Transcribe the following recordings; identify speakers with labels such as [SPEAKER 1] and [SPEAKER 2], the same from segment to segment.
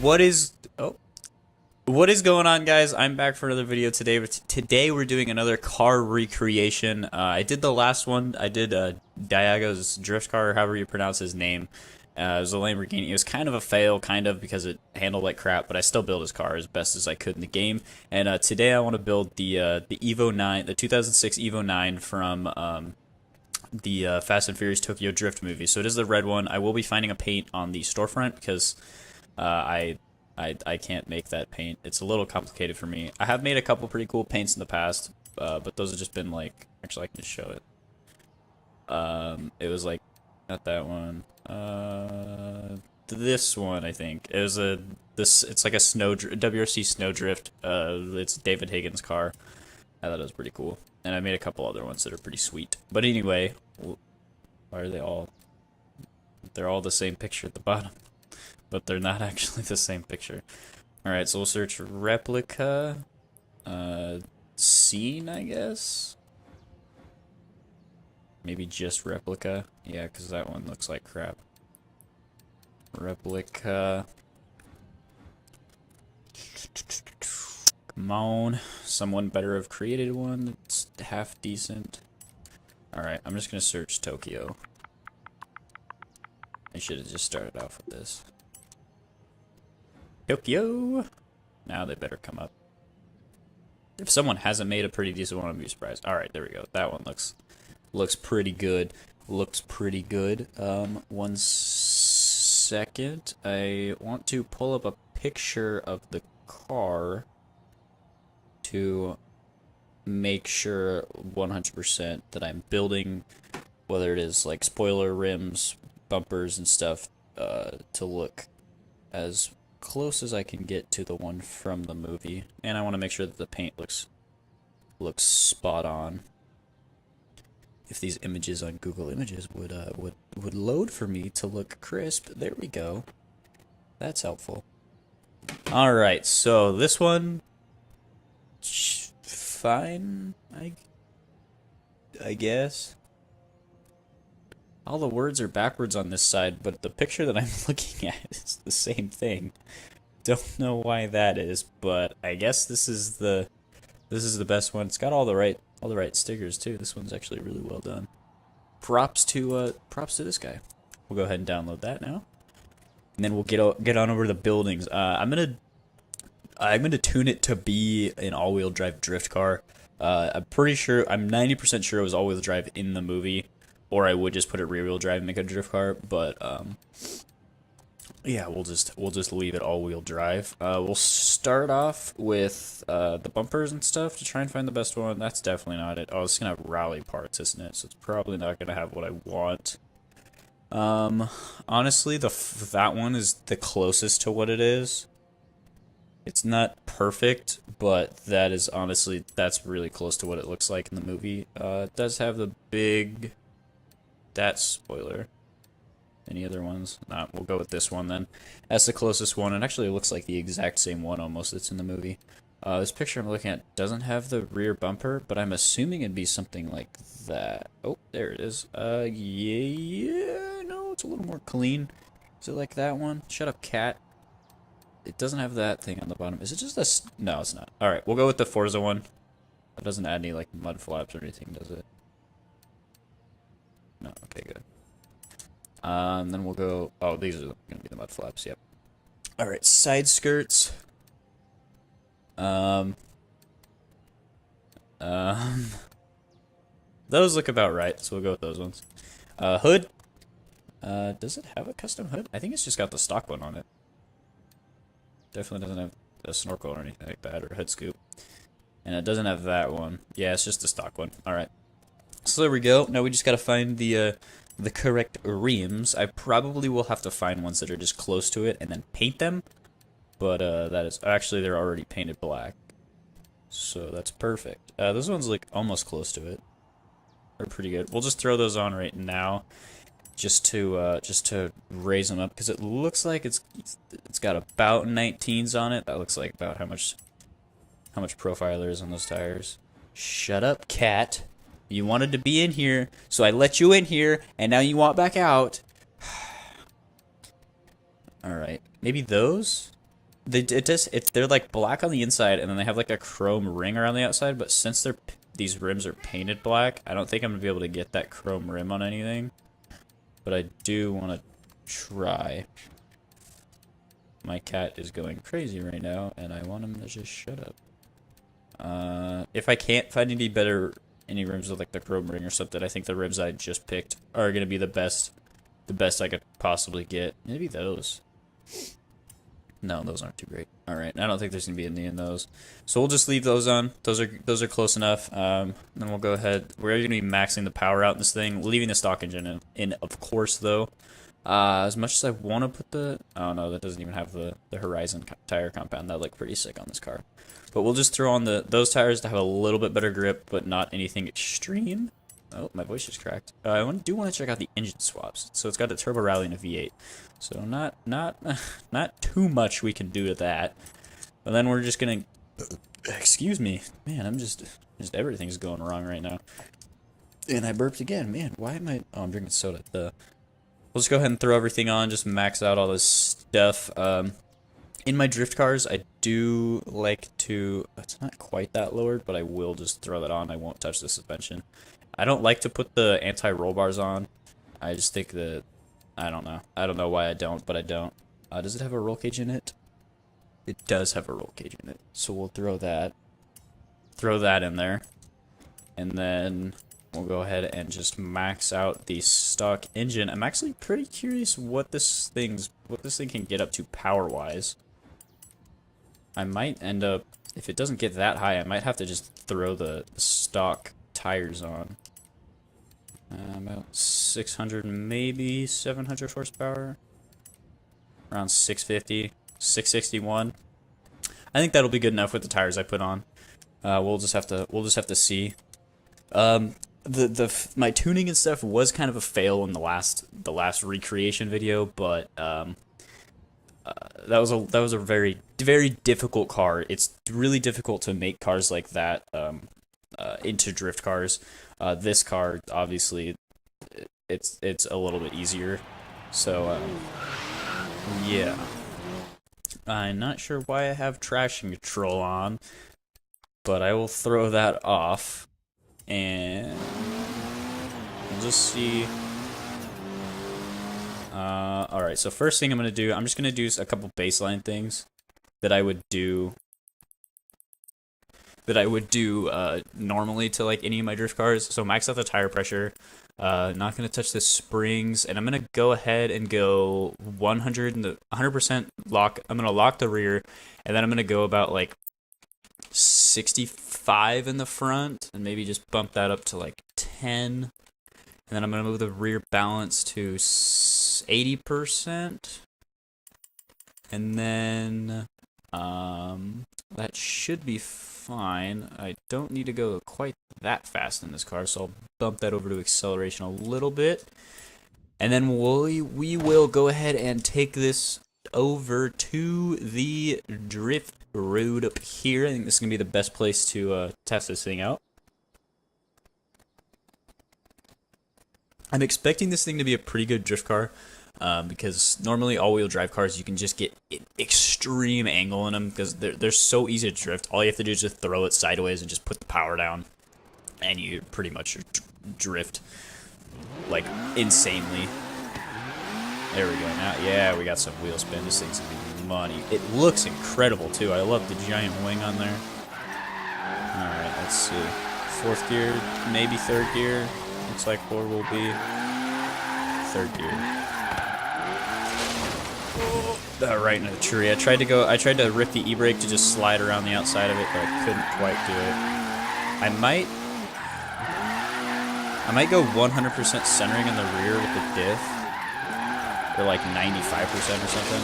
[SPEAKER 1] What is what is going on, guys? I'm back for another video today. Today we're doing another car recreation. I did the last one. I did Diago's drift car, or however you pronounce his name. It was a Lamborghini. It was kind of a fail, because it handled like crap, but I still built his car as best as I could in the game. And today I want to build the Evo 9, the 2006 Evo 9 from the Fast and Furious Tokyo Drift movie. So it is the red one. I will be finding a paint on the storefront because I can't make that paint. It's a little complicated for me. I have made a couple pretty cool paints in the past, but those have just been like, actually I can just show it. It was like, not that one. This one, I think. It was it's like a WRC Snowdrift. It's David Higgins' car. I thought it was pretty cool. And I made a couple other ones that are pretty sweet. But anyway, why are they all... They're all the same picture at the bottom. But they're not actually the same picture. Alright, so we'll search replica. Scene, I guess? Maybe just replica. Yeah, because that one looks like crap. Replica. Come on. Someone better have created one that's half decent. Alright, I'm just going to search Tokyo. I should have just started off with this. Tokyo! Now they better come up. If someone hasn't made a pretty decent one, I'd be surprised. Alright, there we go. That one looks pretty good. Looks pretty good. One second. I want to pull up a picture of the car to make sure 100% that I'm building, whether it is like spoiler, rims, bumpers, and stuff, to look as close as I can get to the one from the movie. And I want to make sure that the paint looks spot on. If these images on Google Images would load for me to look crisp. There we go. That's helpful. All right, so this one, fine, I guess. All the words are backwards on this side, but the picture that I'm looking at is the same thing. Don't know why that is, but I guess this is the best one. It's got all the right stickers too. This one's actually really well done. Props to this guy. We'll go ahead and download that now, and then we'll get on over to the buildings. I'm gonna tune it to be an all-wheel drive drift car. I'm pretty sure, I'm 90% sure it was all-wheel drive in the movie, or I would just put it rear-wheel drive and make a drift car. But yeah, we'll just leave it all-wheel drive. We'll start off with the bumpers and stuff to try and find the best one. That's definitely not it. Oh, it's gonna have rally parts, isn't it? So it's probably not gonna have what I want. Honestly, that one is the closest to what it is. It's not perfect, but that is honestly, that's really close to what it looks like in the movie. It does have the big... That spoiler. Any other ones? Nah, we'll go with this one then. That's the closest one. It actually looks like the exact same one almost that's in the movie. This picture I'm looking at doesn't have the rear bumper, but I'm assuming it'd be something like that. Oh, there it is. Yeah, no, it's a little more clean. Is it like that one? Shut up, cat. It doesn't have that thing on the bottom. Is it just a... No, it's not. Alright, we'll go with the Forza one. It doesn't add any, like, mud flaps or anything, does it? No, okay, good. Then we'll go... Oh, these are going to be the mud flaps, yep. Alright, side skirts. Those look about right, so we'll go with those ones. Hood. Does it have a custom hood? I think it's just got the stock one on it. Definitely doesn't have a snorkel or anything like that, or a hood scoop. And it doesn't have that one. Yeah, it's just the stock one. Alright. So there we go. Now we just gotta find the correct rims. I probably will have to find ones that are just close to it and then paint them. But that is... Actually, they're already painted black. So that's perfect. Those ones look almost close to it. They're pretty good. We'll just throw those on right now. Just to raise them up, because it looks like it's got about 19s on it. That looks like about how much profile there is on those tires. Shut up, cat. You wanted to be in here, so I let you in here, and now you want back out. Alright. Maybe those? they're like black on the inside, and then they have like a chrome ring around the outside. But since these rims are painted black, I don't think I'm gonna be able to get that chrome rim on anything. But I do want to try. My cat is going crazy right now, and I want him to just shut up. If I can't find any rims with like the chrome ring or something, I think the rims I just picked are gonna be the best I could possibly get. Maybe those. No, those aren't too great. All right, I don't think there's gonna be any in those, so we'll just leave those on. Those are close enough. Then we'll go ahead. We're gonna be maxing the power out in this thing, leaving the stock engine in of course, though. As much as I want to put oh no, that doesn't even have the Horizon tire compound. That looked pretty sick on this car. But we'll just throw on those tires to have a little bit better grip, but not anything extreme. Oh, my voice just cracked. I do want to check out the engine swaps. So it's got a turbo rally and a V8. So not too much we can do to that. But then we're just gonna, excuse me, man. I'm just everything's going wrong right now. And I burped again, man. Why am I? Oh, I'm drinking soda. We'll just go ahead and throw everything on. Just max out all this stuff. In my drift cars, I do like to. It's not quite that lowered, but I will just throw that on. I won't touch the suspension. I don't like to put the anti-roll bars on. I just think that, I don't know. I don't know why I don't, but I don't. Does it have a roll cage in it? It does have a roll cage in it. So we'll throw that in there. And then we'll go ahead and just max out the stock engine. I'm actually pretty curious what this thing can get up to power-wise. I might end up, if it doesn't get that high, I might have to just throw the stock tires on. About 600, maybe 700 horsepower. Around 650, 661. I think that'll be good enough with the tires I put on. We'll just have to see. My tuning and stuff was kind of a fail in the last recreation video, but that was a very difficult car. It's really difficult to make cars like that into drift cars. This car, obviously, it's a little bit easier. So yeah, I'm not sure why I have traction control on, but I will throw that off, and we'll just see. All right. So first thing I'm gonna do, I'm just gonna do a couple baseline things that I would do. Normally to like any of my drift cars. So max out the tire pressure. Not gonna touch the springs, and I'm gonna go ahead and go 100% lock. I'm gonna lock the rear, and then I'm gonna go about like 65 in the front, and maybe just bump that up to like 10. And then I'm gonna move the rear balance to 80%, and then that should be fine. I don't need to go quite that fast in this car, so I'll bump that over to acceleration a little bit. And then we will go ahead and take this over to the drift road up here. I think this is going to be the best place to test this thing out. I'm expecting this thing to be a pretty good drift car. Because normally all-wheel drive cars, you can just get extreme angle in them because they're so easy to drift. All you have to do is just throw it sideways and just put the power down, and you pretty much drift like insanely. There we go. Now, yeah, we got some wheel spin. This thing's gonna be money. It looks incredible too. I love the giant wing on there. All right, let's see. Fourth gear, maybe third gear. Looks like 4 will be third gear. Right into the tree. I tried to rip the e-brake to just slide around the outside of it, but I couldn't quite do it. I might go 100% centering in the rear with the diff, or like 95% or something.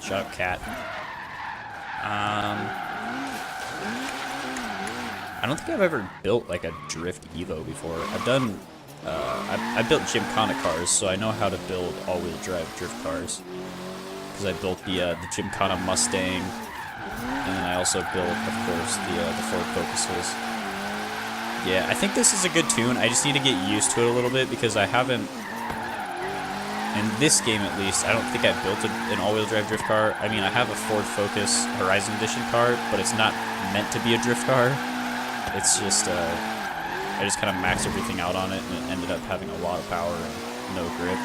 [SPEAKER 1] Shut up, cat. I don't think I've ever built like a drift Evo before. I've done, I built Gymkhana cars, so I know how to build all-wheel drive drift cars. Because I built the Gymkhana Mustang, and then I also built, of course, the Ford Focuses. Yeah, I think this is a good tune. I just need to get used to it a little bit because I haven't, in this game at least, I don't think I built an all-wheel drive drift car. I mean, I have a Ford Focus Horizon Edition car, but it's not meant to be a drift car. It's just, I just kind of maxed everything out on it, and it ended up having a lot of power and no grip.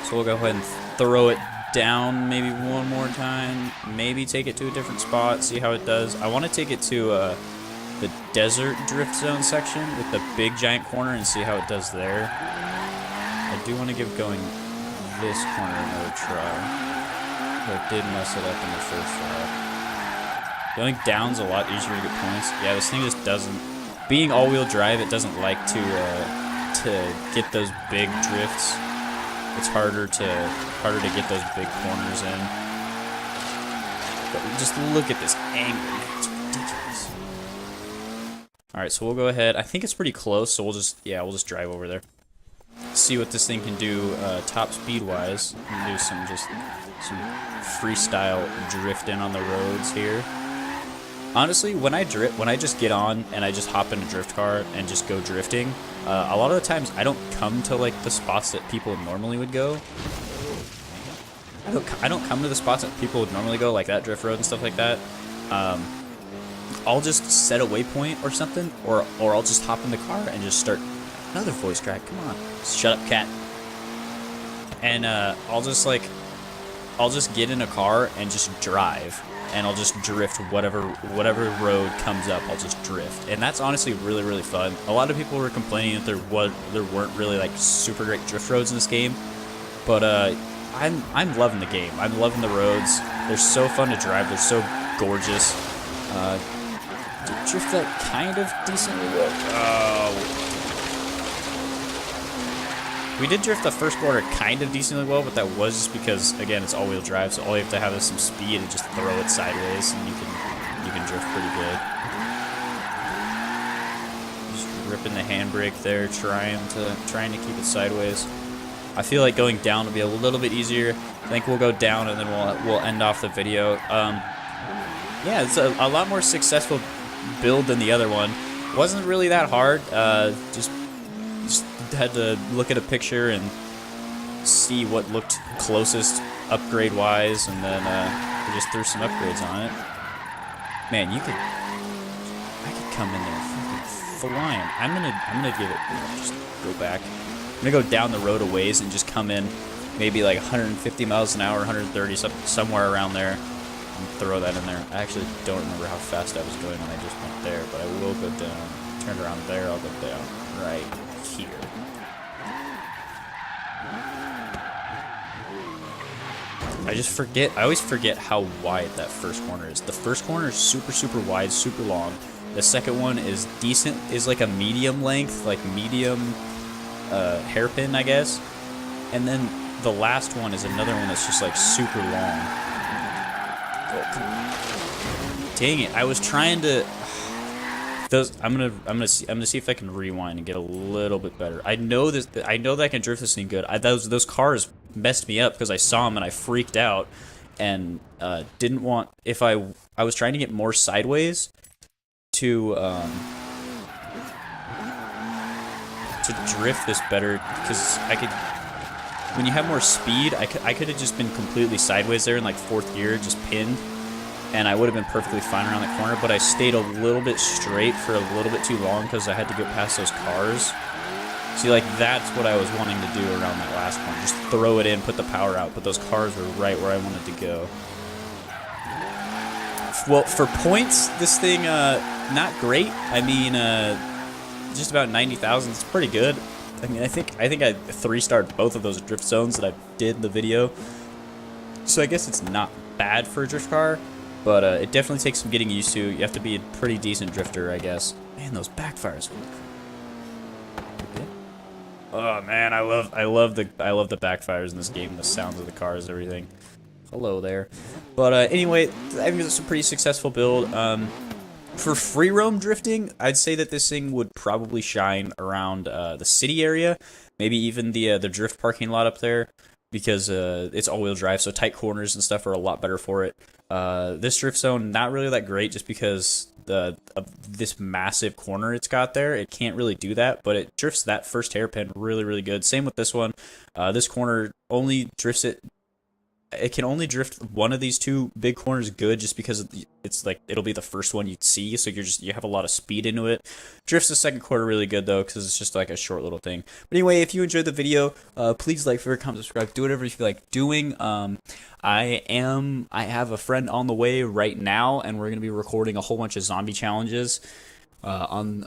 [SPEAKER 1] So we'll go ahead and throw it down maybe one more time, maybe take it to a different spot, see how it does. I want to take it to the desert drift zone section with the big giant corner and see how it does there. I do want to give going this corner another try, but I did mess it up in the first try. Going down's a lot easier to get points. Yeah, this thing just doesn't, being all-wheel drive, it doesn't like to get those big drifts. It's harder to get those big corners in. But just look at this angle. It's ridiculous. Alright, so we'll go ahead. I think it's pretty close, so we'll just drive over there. See what this thing can do top speed wise. And do some freestyle drifting on the roads here. Honestly, when I just get on and I just hop in a drift car and just go drifting, a lot of the times I don't come to like the spots that people normally would go. I don't come to the spots that people would normally go, like that drift road and stuff like that. I'll just set a waypoint or something, or I'll just hop in the car and just start another voice crack. Come on, shut up, cat. And I'll just get in a car and just drive. And I'll just drift whatever road comes up. I'll just drift, and that's honestly really, really fun. A lot of people were complaining that there weren't really like super great drift roads in this game, but I'm loving the game. I'm loving the roads. They're so fun to drive. They're so gorgeous. Drift that kind of decently well. We did drift the first corner kind of decently well, but that was just because, again, it's all-wheel drive, so all you have to have is some speed and just throw it sideways, and you can drift pretty good. Just ripping the handbrake there, trying to keep it sideways. I feel like going down will be a little bit easier. I think we'll go down, and then we'll end off the video. Yeah, it's a lot more successful build than the other one. It wasn't really that hard. Just had to look at a picture and see what looked closest upgrade wise, and then we just threw some upgrades on it. Man, I could come in there fucking flying. I'm gonna give it, just go back. I'm gonna go down the road a ways and just come in maybe like 150 miles an hour, 130, somewhere around there, and throw that in there. I actually don't remember how fast I was going when I just went there, but I will go down. Turn around there, I'll go down right here. I always forget how wide that first corner is. The first corner is super, super wide, super long. The second one is decent, is like a medium length, like medium hairpin, I guess. And then the last one is another one that's just like super long. Oh, dang it! I was trying to. I'm gonna see if I can rewind and get a little bit better. I know that I can drift this thing good. Those cars messed me up because I saw them and I freaked out and didn't want, if I was trying to get more sideways to drift this better, because I could, when you have more speed, I could have just been completely sideways there in like fourth gear, just pinned, and I would have been perfectly fine around the corner, but I stayed a little bit straight for a little bit too long because I had to get past those cars. See, like, that's what I was wanting to do around that last one. Just throw it in, put the power out, but those cars were right where I wanted to go. Well, for points, this thing, not great. I mean, just about 90,000 is pretty good. I mean, I think I 3-starred both of those drift zones that I did in the video. So I guess it's not bad for a drift car, but it definitely takes some getting used to. You have to be a pretty decent drifter, I guess. Man, those backfires. Oh man, I love the backfires in this game, the sounds of the cars, everything. Hello there. But anyway, I think it's a pretty successful build. For free roam drifting, I'd say that this thing would probably shine around the city area, maybe even the drift parking lot up there. because it's all-wheel drive, so tight corners and stuff are a lot better for it. This drift zone, not really that great, just because of this massive corner it's got there. It can't really do that, but it drifts that first hairpin really, really good. Same with this one. This corner only drifts it. It can only drift one of these two big corners good, just because it's like it'll be the first one you'd see, so you have a lot of speed into it. Drifts the second corner really good though, because it's just like a short little thing. But anyway, if you enjoyed the video, please like, favorite, comment, subscribe, do whatever you feel like doing. I have a friend on the way right now, and we're gonna be recording a whole bunch of zombie challenges on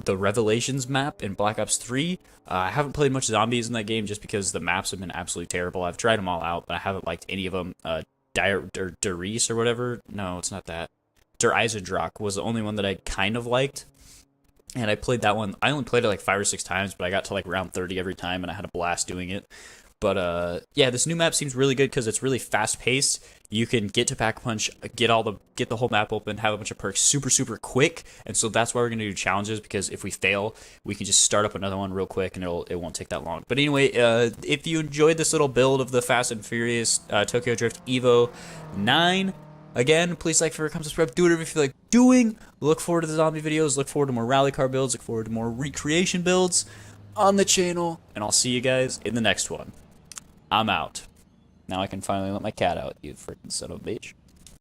[SPEAKER 1] the Revelations map in Black Ops 3. I haven't played much zombies in that game just because the maps have been absolutely terrible. I've tried them all out, but I haven't liked any of them. Darius or whatever. No, it's not that. Der Eisendrach was the only one that I kind of liked. And I played that one. I only played it like 5 or 6 times, but I got to like round 30 every time, and I had a blast doing it. But yeah, this new map seems really good because it's really fast paced. You can get to Pack Punch, get the whole map open, have a bunch of perks super quick, and so that's why we're gonna do challenges, because if we fail, we can just start up another one real quick, and it won't take that long. But anyway, if you enjoyed this little build of the Fast and Furious Tokyo Drift Evo 9. Again, please like, favorite, comment, subscribe, do whatever you feel like doing. Look forward to the zombie videos, look forward to more rally car builds, look forward to more recreation builds on the channel, and I'll see you guys in the next one. I'm out. Now I can finally let my cat out, you freaking son of a bitch.